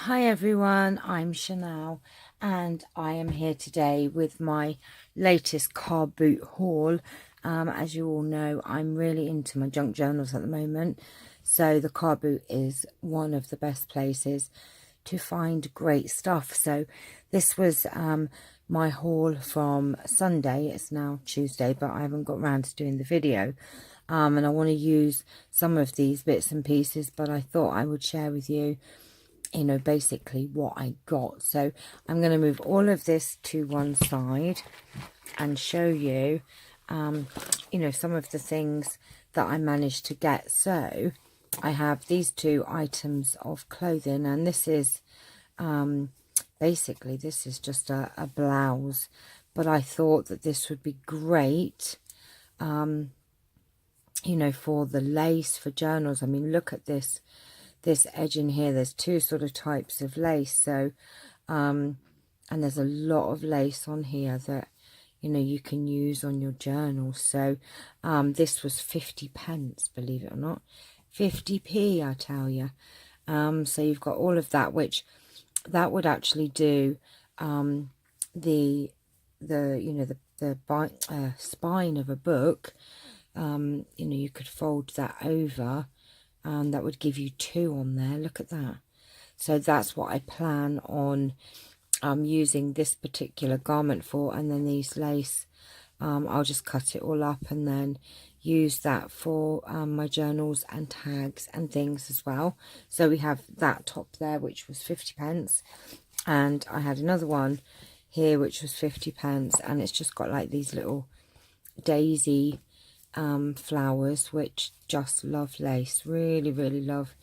Hi everyone, I'm Chanel and I am here today with my latest car boot haul. As you all know, I'm really into my junk journals at the moment, so the car boot is one of the best places to find great stuff. So this was my haul from Sunday. It's now Tuesday, but I haven't got around to doing the video. And I want to use some of these bits and pieces, but I thought I would share with you basically what I got. So I'm going to move all of this to one side and show you, some of the things that I managed to get. So I have these two items of clothing, and this is, basically this is just a blouse, but I thought that this would be great, for the lace, for journals. I mean, look at this edge in here. There's two sort of types of lace, so and there's a lot of lace on here that you can use on your journal. So this was 50p, believe it or not, 50p, I tell you. So you've got all of that, which that would actually do the spine of a book. You could fold that over, and that would give you two on there. Look at that. So that's what I plan on using this particular garment for. And then these lace, I'll just cut it all up and then use that for my journals and tags and things as well. So we have that top there, which was 50p, and I had another one here which was 50p, and it's just got like these little daisy flowers, which just love lace, really love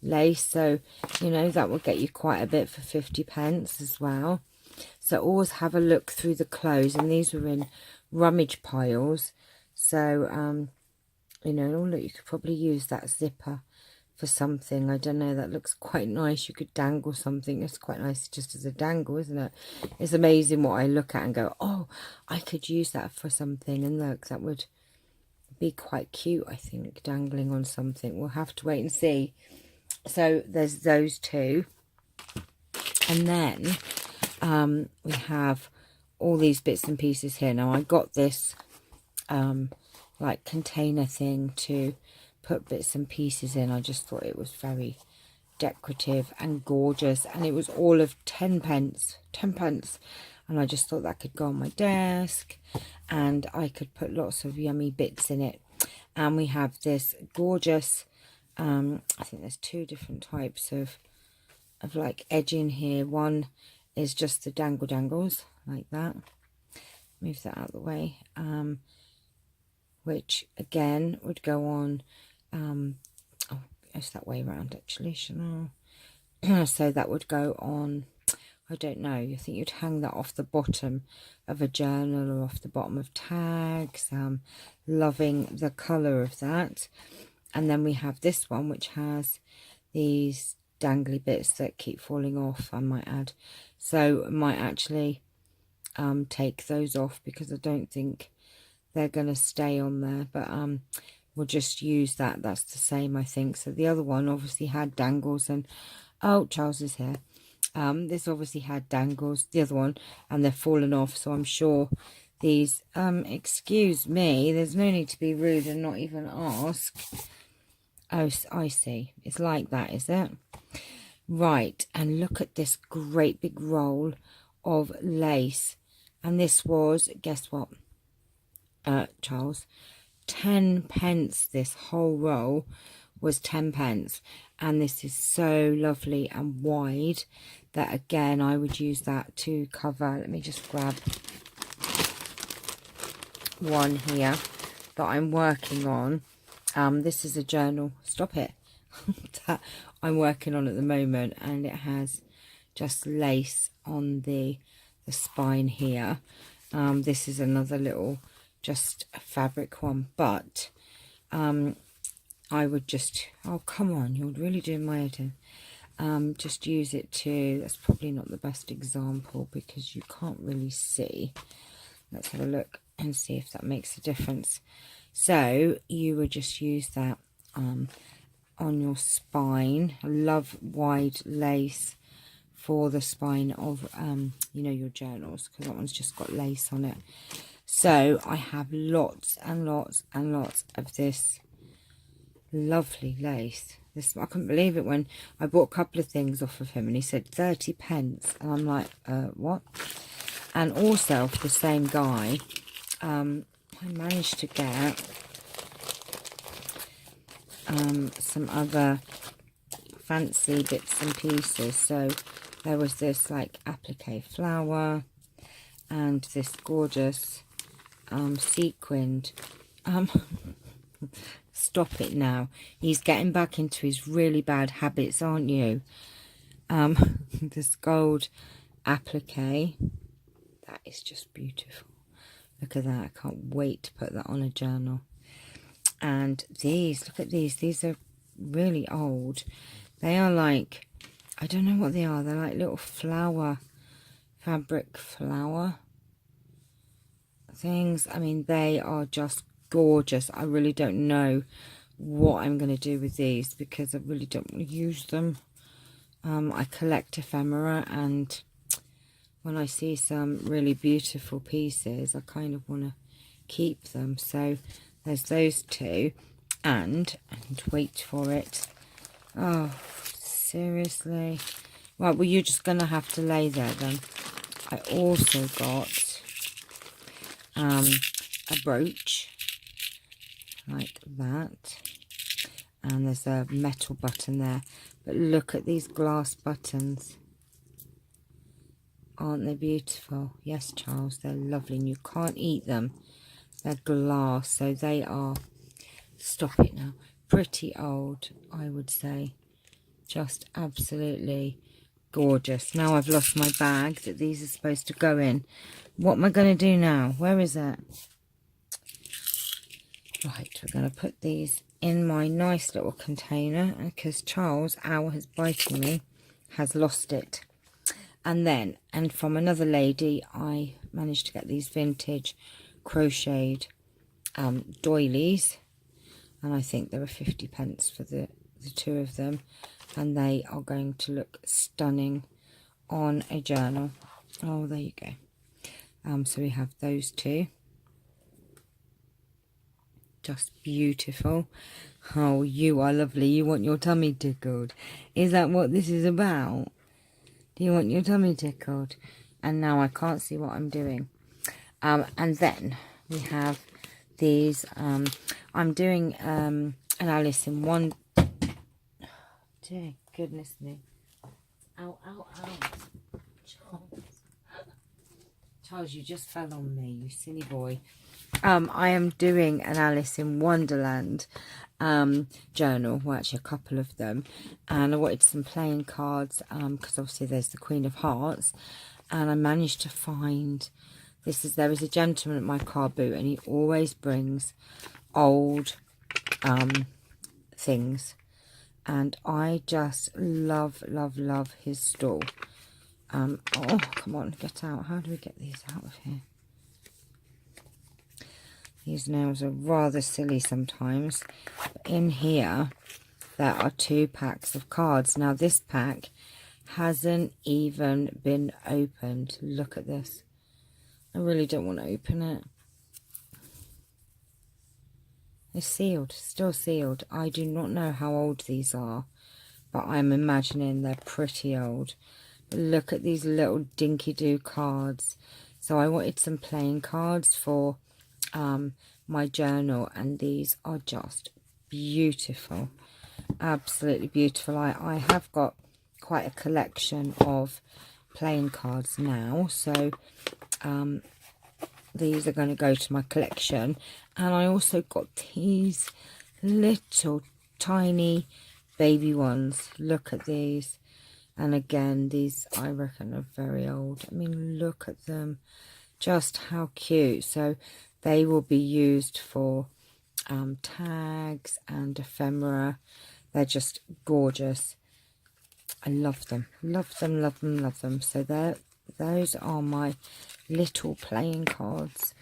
lace. So that will get you quite a bit for 50p as well. So always have a look through the clothes, and these were in rummage piles. So oh look, you could probably use that zipper for something. I don't know, that looks quite nice. You could dangle something. It's quite nice just as a dangle, isn't it? It's amazing what I look at and go, oh, I could use that for something. And look, that would be quite cute, I think, dangling on something. We'll have to wait and see. So there's those two, and then we have all these bits and pieces here. Now I got this like container thing to put bits and pieces in. I just thought it was very decorative and gorgeous, and it was all of 10p, and I just thought that could go on my desk and I could put lots of yummy bits in it. And we have this gorgeous, I think there's two different types of like edging here. One is just the dangles like that. Move that out of the way. Which again would go on, oh, it's that way around actually, Chanel. So that would go on, I don't know, I think you'd hang that off the bottom of a journal or off the bottom of tags. Loving the colour of that. And then we have this one, which has these dangly bits that keep falling off, I might add. So I might actually take those off, because I don't think they're going to stay on there. But we'll just use that. That's the same, I think. So the other one obviously had dangles, and oh, Charles is here. This obviously had dangles, the other one, and they're fallen off. So I'm sure these, excuse me, there's no need to be rude and not even ask. Oh, I see. It's like that, is it? Right. And look at this great big roll of lace. And this was, guess what, Charles? 10p. This whole roll was 10p. And this is so lovely and wide that, again, I would use that to cover. Let me just grab one here that I'm working on. This is a journal, stop it, that I'm working on at the moment, and it has just lace on the spine here. This is another little just a fabric one, but I would just, oh come on, you're really doing my head in. Just use it to, that's probably not the best example because you can't really see. Let's have a look and see if that makes a difference. So you would just use that on your spine. I love wide lace for the spine of, you know, your journals, because that one's just got lace on it. So I have lots and lots and lots of this lovely lace. This, I couldn't believe it when I bought a couple of things off of him and he said 30 pence, and I'm like, what? And also off the same guy, I managed to get some other fancy bits and pieces. So there was this like applique flower and this gorgeous sequined stop it now, he's getting back into his really bad habits, aren't you? This gold applique, that is just beautiful. Look at that, I can't wait to put that on a journal. And these, look at these are really old. They are like, I don't know what they are, they're like little flower, fabric flower things. I mean, they are just gorgeous. I really don't know what I'm going to do with these because I really don't want to use them. I collect ephemera, and when I see some really beautiful pieces, I kind of want to keep them. So there's those two, and wait for it. Oh, seriously. Right, well, you're just going to have to lay there then. I also got a brooch like that, and there's a metal button there, but look at these glass buttons. Aren't they beautiful? Yes, Charles, they're lovely, and you can't eat them. They're glass, so they are, stop it now, pretty old, I would say. Just absolutely gorgeous. Now I've lost my bag that these are supposed to go in. What am I going to do now? Where is it? Right, we're going to put these in my nice little container, because Charles, owl has biting me, has lost it. And then, and from another lady, I managed to get these vintage crocheted doilies, and I think they were 50 pence for the two of them, and they are going to look stunning on a journal. Oh, there you go. So we have those two. Just beautiful. Oh, you are lovely. You want your tummy tickled. Is that what this is about? Do you want your tummy tickled? And now I can't see what I'm doing. And then we have these. I'm doing an Alice in Wonderland. Dear goodness me. Ow, ow, ow. Charles. Charles, you just fell on me, you silly boy. I am doing an Alice in Wonderland journal, well, actually a couple of them, and I wanted some playing cards, because obviously there's the Queen of Hearts, and I managed to find, there is a gentleman at my car boot, and he always brings old things, and I just love his stall. Oh, come on, get out. How do we get these out of here? These nails are rather silly sometimes. In here, there are 2 packs of cards. Now, this pack hasn't even been opened. Look at this. I really don't want to open it. It's sealed, still sealed. I do not know how old these are, but I'm imagining they're pretty old. But look at these little dinky-doo cards. So I wanted some playing cards for my journal, and these are just beautiful, absolutely beautiful. I have got quite a collection of playing cards now, so these are going to go to my collection. And I also got these little tiny baby ones. Look at these, and again, these I reckon are very old. I mean, look at them, just how cute. So they will be used for tags and ephemera. They're just gorgeous. I love them, love them, love them, love them. So those are my little playing cards.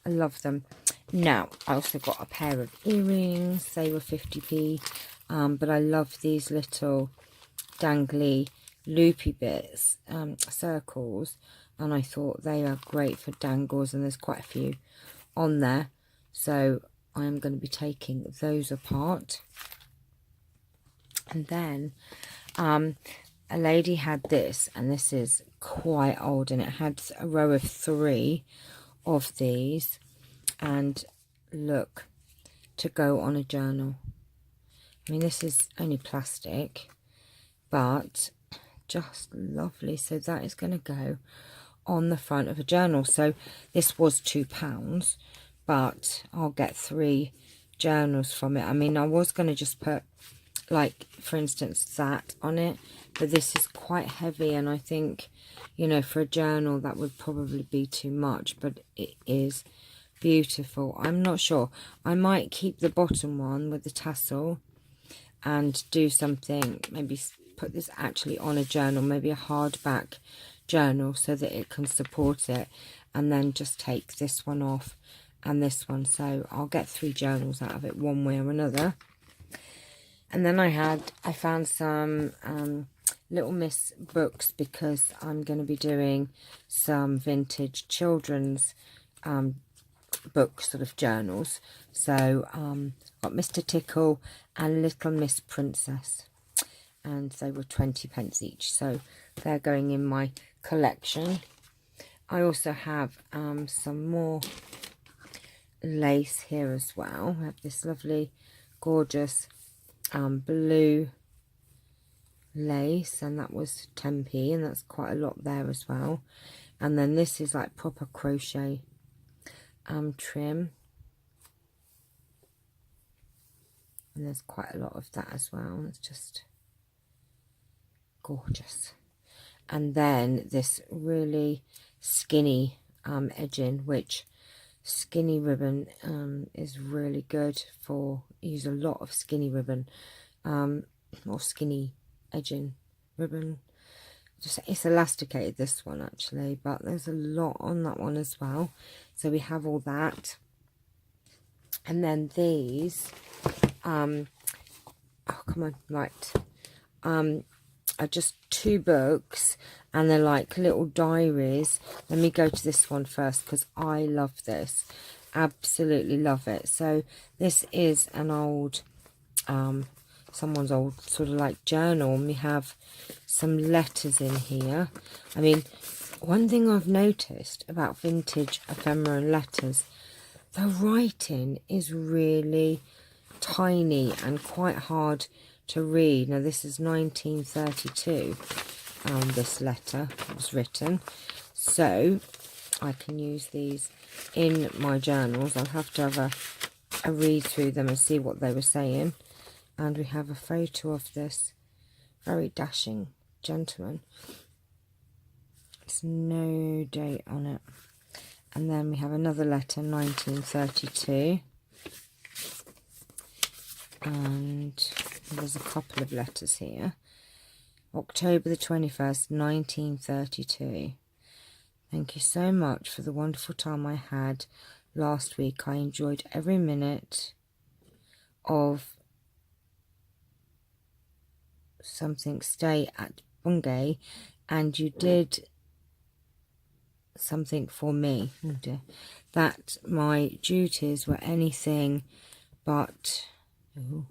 I love them. Now, I also got a pair of earrings. They were 50p. But I love these little dangly loopy bits, circles, and I thought they are great for dangles, and there's quite a few on there, so I am going to be taking those apart. And then a lady had this, and this is quite old, and it had a row of 3 of these, and look, to go on a journal. I mean, this is only plastic, but just lovely. So that is going to go on the front of a journal. So this was £2, but I'll get 3 journals from it. I mean, I was going to just put, like, for instance, that on it, but this is quite heavy, and I think, you know, for a journal that would probably be too much, but it is beautiful. I'm not sure. I might keep the bottom one with the tassel and do something, maybe put this actually on a journal, maybe a hardback journal, so that it can support it, and then just take this one off and this one. So I'll get 3 journals out of it one way or another. And then I found some Little Miss books, because I'm going to be doing some vintage children's book sort of journals. So got Mr. Tickle and Little Miss Princess, and they were 20p each, so they're going in my collection. I also have some more lace here as well. I have this lovely gorgeous blue lace, and that was 10p, and that's quite a lot there as well. And then this is like proper crochet trim, and there's quite a lot of that as well. It's just gorgeous. And then this really skinny edging, which skinny ribbon is really good for. Use a lot of skinny ribbon, or skinny edging ribbon. Just, it's elasticated, this one actually, but there's a lot on that one as well. So we have all that. And then these oh come on, right, are just 2 books, and they're like little diaries. Let me go to this one first, because I love this, absolutely love it. So this is an old someone's old sort of like journal, and we have some letters in here. I mean, one thing I've noticed about vintage ephemera letters, the writing is really tiny and quite hard to read. Now this is 1932, this letter was written, so I can use these in my journals. I'll have to have a read through them and see what they were saying. And we have a photo of this very dashing gentleman. There's no date on it. And then we have another letter, 1932. And there's a couple of letters here. October the 21st, 1932. Thank you so much for the wonderful time I had last week. I enjoyed every minute of something stay at Bungay, and you did something for me. Oh dear. That my duties were anything but, oh,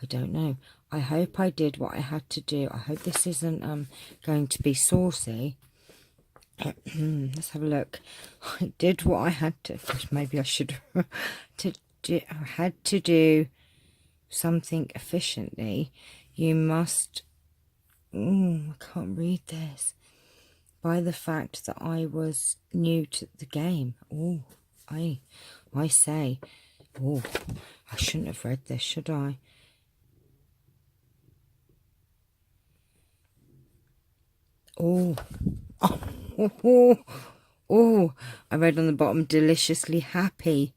I don't know. I hope I did what I had to do. I hope this isn't going to be saucy. Let's have a look. I did what I had to. Maybe I should to do. I had to do something efficiently. You must. Oh, I can't read this. By the fact that I was new to the game. Oh, I say. Oh, I shouldn't have read this, should I? Oh, oh, I read on the bottom, deliciously happy,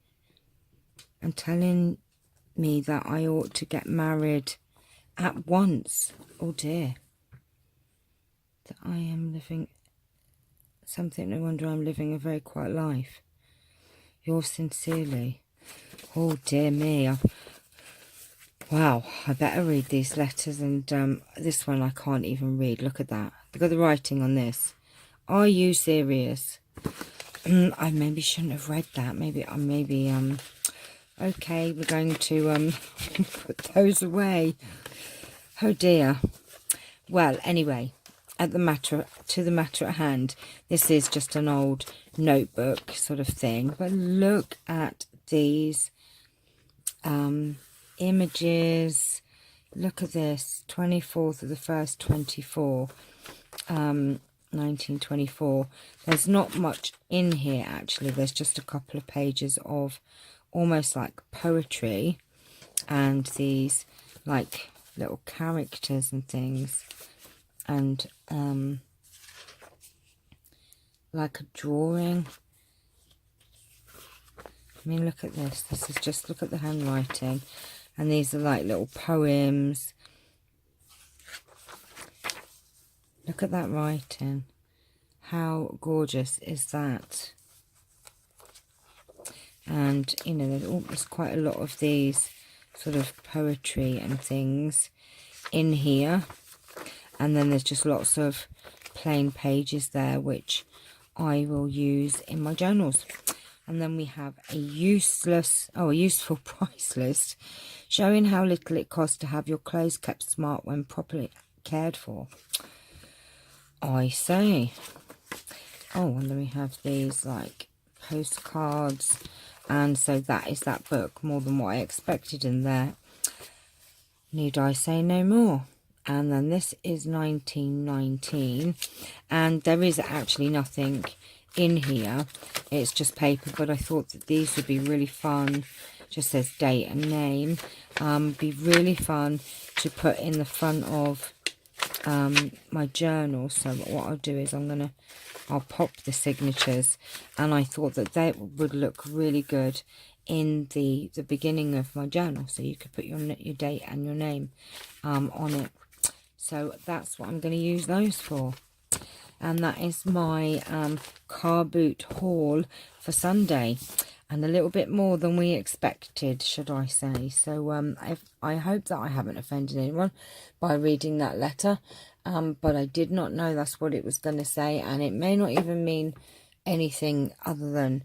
and telling me that I ought to get married at once. Oh dear. That I am living something, no wonder I'm living a very quiet life. Yours sincerely. Oh dear me. Wow, I better read these letters, and this one I can't even read. Look at that. Look at the writing on this. Are you serious? I maybe shouldn't have read that. Maybe okay, we're going to put those away. Oh dear. Well, anyway, to the matter at hand, this is just an old notebook sort of thing. But look at these images. Look at this. 24th of the 1st, 1924. There's not much in here actually. There's just a couple of pages of almost like poetry and these like little characters and things, and like a drawing. I mean, look at this. This is just, look at the handwriting, and these are like little poems. Look at that writing. How gorgeous is that? And, you know, there's quite a lot of these sort of poetry and things in here. And then there's just lots of plain pages there, which I will use in my journals. And then we have a useful price list showing how little it costs to have your clothes kept smart when properly cared for. I say. Oh, and then we have these like postcards. And so that is that book, more than what I expected in there. Need I say no more? And then this is 1919. And there is actually nothing in here. It's just paper, but I thought that these would be really fun. Just says date and name. Be really fun to put in the front of my journal. So what I'll do is I'll pop the signatures, and I thought that they would look really good in the beginning of my journal, so you could put your date and your name on it. So that's what I'm going to use those for. And that is my car boot haul for Sunday, and a little bit more than we expected, should I say. So I hope that I haven't offended anyone by reading that letter, but I did not know that's what it was going to say, and it may not even mean anything other than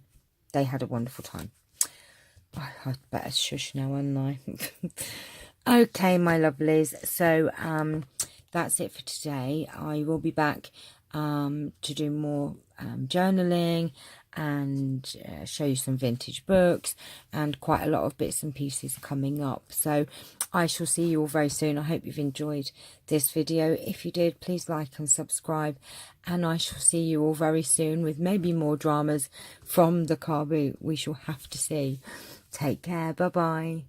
they had a wonderful time. I'd better shush now, hadn't I? Okay, my lovelies, so that's it for today. I will be back to do more journaling and show you some vintage books and quite a lot of bits and pieces coming up. So I shall see you all very soon. I hope you've enjoyed this video. If you did, please like and subscribe, and I shall see you all very soon with maybe more dramas from the car boot. We shall have to see. Take care. Bye bye.